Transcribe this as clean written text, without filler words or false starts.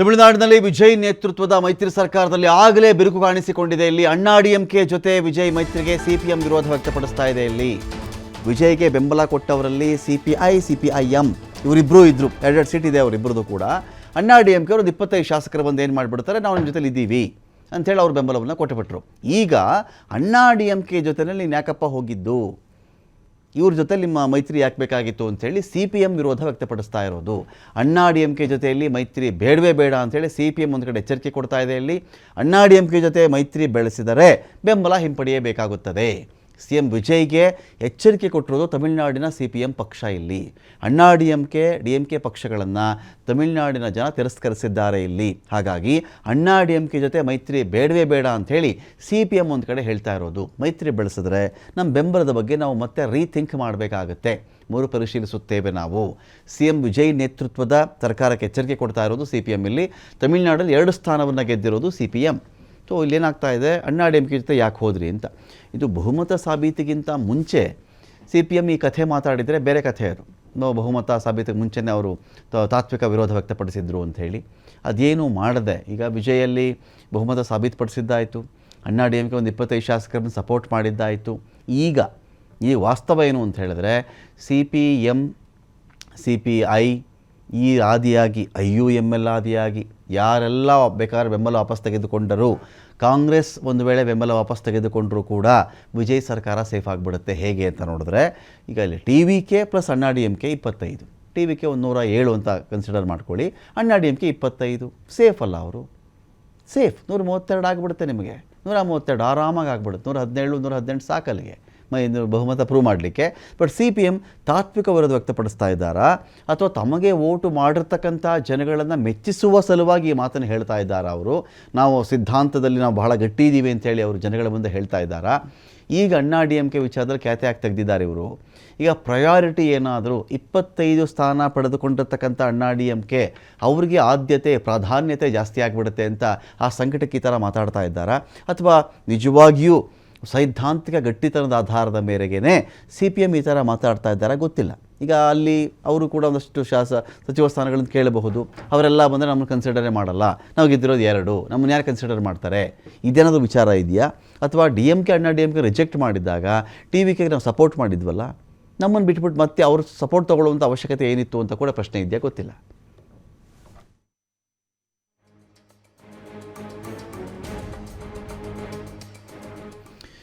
ತಮಿಳುನಾಡಿನಲ್ಲಿ ವಿಜಯ್ ನೇತೃತ್ವದ ಮೈತ್ರಿ ಸರ್ಕಾರದಲ್ಲಿ ಆಗಲೇ ಬಿರುಕು ಕಾಣಿಸಿಕೊಂಡಿದೆ. ಇಲ್ಲಿ ಅಣ್ಣಾ ಡಿಎಂಕೆ ಜೊತೆ ವಿಜಯ್ ಮೈತ್ರಿಗೆ ಸಿಪಿಎಂ ವಿರೋಧ ವ್ಯಕ್ತಪಡಿಸ್ತಾ ಇದೆ. ಇಲ್ಲಿ ವಿಜಯ್ಗೆ ಬೆಂಬಲ ಕೊಟ್ಟವರಲ್ಲಿ ಸಿಪಿಐಎಂ ಇವರಿಬ್ಬರೂ ಇದ್ದರು. ಎರಡೆರಡು ಸೀಟ್ ಇದೆ ಅವರಿಬ್ಬರದು ಕೂಡ. ಅಣ್ಣಾ ಡಿಎಂಕೆ ಅವರು 25 ಶಾಸಕರು ಬಂದು ಏನು ಮಾಡಿಬಿಡ್ತಾರೆ, ನಾವು ನಿಮ್ಮ ಜೊತೆಲಿ ಇದ್ದೀವಿ ಅಂಥೇಳಿ ಅವ್ರ ಬೆಂಬಲವನ್ನು ಕೊಟ್ಟುಬಿಟ್ರು. ಈಗ ಅಣ್ಣಾ ಡಿಎಂಕೆ ಜೊತೆಯಲ್ಲಿ ನೀನು ಯಾಕಪ್ಪ ಹೋಗಿದ್ದು, ಇವ್ರ ಜೊತೆ ನಿಮ್ಮ ಮೈತ್ರಿ ಯಾಕೆ ಬೇಕಾಗಿತ್ತು ಅಂಥೇಳಿ ಸಿಪಿಎಂ ವಿರೋಧ ವ್ಯಕ್ತಪಡಿಸ್ತಾ ಇರೋದು. ಅಣ್ಣಾ ಡಿಎಂಕೆ ಜೊತೆಯಲ್ಲಿ ಮೈತ್ರಿ ಬೇಡವೇ ಬೇಡ ಅಂಥೇಳಿ ಸಿಪಿಎಂ ಒಂದು ಕಡೆ ಎಚ್ಚರಿಕೆ ಕೊಡ್ತಾ ಇದೆ. ಇಲ್ಲಿ ಅಣ್ಣಾ ಡಿಎಂಕೆ ಜೊತೆ ಮೈತ್ರಿ ಬೆಳೆಸಿದರೆ ಬೆಂಬಲ ಹಿಂಪಡೆಯಬೇಕಾಗುತ್ತದೆ. ಸಿಎಂ ವಿಜಯ್ಗೆ ಎಚ್ಚರಿಕೆ ಕೊಟ್ಟಿರೋದು ತಮಿಳುನಾಡಿನ ಸಿಪಿಎಂ ಪಕ್ಷ. ಇಲ್ಲಿ ಅಣ್ಣಾ ಡಿಎಂಕೆ ಪಕ್ಷಗಳನ್ನು ತಮಿಳುನಾಡಿನ ಜನ ತಿರಸ್ಕರಿಸಿದ್ದಾರೆ ಇಲ್ಲಿ. ಹಾಗಾಗಿ ಅಣ್ಣಾ ಡಿಎಂಕೆ ಜೊತೆ ಮೈತ್ರಿ ಬೇಡವೇ ಬೇಡ ಅಂಥೇಳಿ ಸಿಪಿಎಂ ಒಂದು ಕಡೆ ಹೇಳ್ತಾ ಇರೋದು. ಮೈತ್ರಿ ಬೆಳೆಸಿದ್ರೆ ನಮ್ಮ ಬೆಂಬಲದ ಬಗ್ಗೆ ನಾವು ಮತ್ತೆ ರೀಥಿಂಕ್ ಮಾಡಬೇಕಾಗತ್ತೆ, ಮರುಪರಿಶೀಲಿಸುತ್ತೇವೆ ನಾವು. ಸಿಎಂ ವಿಜಯ್ ನೇತೃತ್ವದ ಸರ್ಕಾರಕ್ಕೆ ಎಚ್ಚರಿಕೆ ಕೊಡ್ತಾ ಇರೋದು ಸಿಪಿಎಂ. ಇಲ್ಲಿ ತಮಿಳುನಾಡಲ್ಲಿ 2 ಸ್ಥಾನವನ್ನು ಗೆದ್ದಿರೋದು ಸಿಪಿಎಂ. ಸೊ ಇಲ್ಲೇನಾಗ್ತಾ ಇದೆ, ಅಣ್ಣಾ ಡಿಎಂಕೆ ಜೊತೆ ಯಾಕೆ ಹೋದ್ರಿ ಅಂತ. ಇದು ಬಹುಮತ ಸಾಬೀತಿಗಿಂತ ಮುಂಚೆ ಸಿಪಿಎಂ ಈ ಕಥೆ ಮಾತಾಡಿದರೆ ಬೇರೆ ಕಥೆ. ಅದು ಬಹುಮತ ಸಾಬೀತಿಗೆ ಮುಂಚೆನೇ ಅವರು ತಾತ್ವಿಕ ವಿರೋಧ ವ್ಯಕ್ತಪಡಿಸಿದ್ರು ಅಂಥೇಳಿ. ಅದೇನೂ ಮಾಡದೆ ಈಗ ವಿಜಯಲ್ಲಿ ಬಹುಮತ ಸಾಬೀತುಪಡಿಸಿದ್ದಾಯಿತು. ಅಣ್ಣಾ ಡಿಎಂಕೆ ಒಂದು 25 ಶಾಸಕರನ್ನು ಸಪೋರ್ಟ್ ಮಾಡಿದ್ದಾಯಿತು. ಈಗ ಈ ವಾಸ್ತವ ಏನು ಅಂತ ಹೇಳಿದ್ರೆ, ಸಿಪಿಎಂ ಸಿಪಿಐ ಈ ಆದಿಯಾಗಿ IUML ಆದಿಯಾಗಿ ಯಾರೆಲ್ಲ ಬೇಕಾದ್ರೆ ಬೆಂಬಲ ವಾಪಸ್ ತೆಗೆದುಕೊಂಡರೂ, ಕಾಂಗ್ರೆಸ್ ಒಂದು ವೇಳೆ ಬೆಂಬಲ ವಾಪಸ್ ತೆಗೆದುಕೊಂಡರೂ ಕೂಡ ವಿಜಯ್ ಸರ್ಕಾರ ಸೇಫ್ ಆಗಿಬಿಡುತ್ತೆ. ಹೇಗೆ ಅಂತ ನೋಡಿದ್ರೆ, ಈಗ ಇಲ್ಲಿ TVK ಪ್ಲಸ್ ಅಣ್ಣಾ ಡಿಎಂಕೆ 25, TVK 107 ಅಂತ ಕನ್ಸಿಡರ್ ಮಾಡ್ಕೊಳ್ಳಿ, ಅಣ್ಣಾ ಡಿಎಂಕೆ 25. ಸೇಫ್ ಅಲ್ಲ ಅವರು, ಸೇಫ್. 132 ಆಗಿಬಿಡುತ್ತೆ ನಿಮಗೆ, 132 ಆರಾಮಾಗಿ ಆಗಿಬಿಡುತ್ತೆ. 117 118 ಸಾಕಲ್ಲಿಗೆ ಬಹುಮತ ಪ್ರೂವ್ ಮಾಡಲಿಕ್ಕೆ. ಬಟ್ ಸಿಪಿಎಂ ತಾತ್ವಿಕ ವಿರೋಧ ವ್ಯಕ್ತಪಡಿಸ್ತಾ ಇದ್ದಾರಾ, ಅಥವಾ ತಮಗೆ ವೋಟು ಮಾಡಿರ್ತಕ್ಕಂಥ ಜನಗಳನ್ನು ಮೆಚ್ಚಿಸುವ ಸಲುವಾಗಿ ಈ ಮಾತನ್ನು ಹೇಳ್ತಾ ಇದ್ದಾರಾ? ಅವರು ನಾವು ಸಿದ್ಧಾಂತದಲ್ಲಿ ನಾವು ಬಹಳ ಗಟ್ಟಿ ಇದ್ದೀವಿ ಅಂತೇಳಿ ಅವರು ಜನಗಳ ಮುಂದೆ ಹೇಳ್ತಾ ಇದ್ದಾರಾ? ಈಗ ಅಣ್ಣಾ ಡಿಎಂಕೆ ವಿಚಾರದಲ್ಲಿ ಖ್ಯಾತಿ ಹಾಕಿ ತೆಗೆದಿದ್ದಾರೆ ಇವರು. ಈಗ ಪ್ರಯಾರಿಟಿ ಏನಾದರೂ 25 ಸ್ಥಾನ ಪಡೆದುಕೊಂಡಿರ್ತಕ್ಕಂಥ ಅಣ್ಣಾ ಡಿಎಂಕೆ ಅವರಿಗೆ ಆದ್ಯತೆ ಪ್ರಾಧಾನ್ಯತೆ ಜಾಸ್ತಿ ಆಗಿಬಿಡುತ್ತೆ ಅಂತ ಆ ಸಂಘಟಕ್ಕೆ ಈ ಥರ ಮಾತಾಡ್ತಾ ಇದ್ದಾರಾ, ಅಥವಾ ನಿಜವಾಗಿಯೂ ಸೈದ್ಧಾಂತಿಕ ಗಟ್ಟಿತನದ ಆಧಾರದ ಮೇರೆಗೇ ಸಿಪಿಎಂ ಈ ಥರ ಮಾತಾಡ್ತಾ ಇದ್ದಾರೆ ಗೊತ್ತಿಲ್ಲ. ಈಗ ಅಲ್ಲಿ ಅವರು ಕೂಡ ಒಂದಷ್ಟು ಸಚಿವ ಸ್ಥಾನಗಳನ್ನು ಕೇಳಬಹುದು. ಅವರೆಲ್ಲ ಬಂದರೆ ನಮ್ಮನ್ನು ಕನ್ಸಿಡರೇ ಮಾಡಲ್ಲ, ನಾವು ಗೆದ್ದಿರೋದು 2, ನಮ್ಮನ್ನು ಯಾರು ಕನ್ಸಿಡರ್ ಮಾಡ್ತಾರೆ, ಇದೇನಾದರೂ ವಿಚಾರ ಇದೆಯಾ? ಅಥವಾ ಡಿಎಂಕೆ ಅಣ್ಣಾ ಡಿಎಂಕೆ ರಿಜೆಕ್ಟ್ ಮಾಡಿದಾಗ TVKಗೆ ನಾವು ಸಪೋರ್ಟ್ ಮಾಡಿದ್ವಲ್ಲ, ನಮ್ಮನ್ನು ಬಿಟ್ಬಿಟ್ಟು ಮತ್ತೆ ಅವ್ರ ಸಪೋರ್ಟ್ ತೊಗೊಳ್ಳುವಂಥ ಅವಶ್ಯಕತೆ ಏನಿತ್ತು ಅಂತ ಕೂಡ ಪ್ರಶ್ನೆ ಇದೆಯಾ? ಗೊತ್ತಿಲ್ಲ.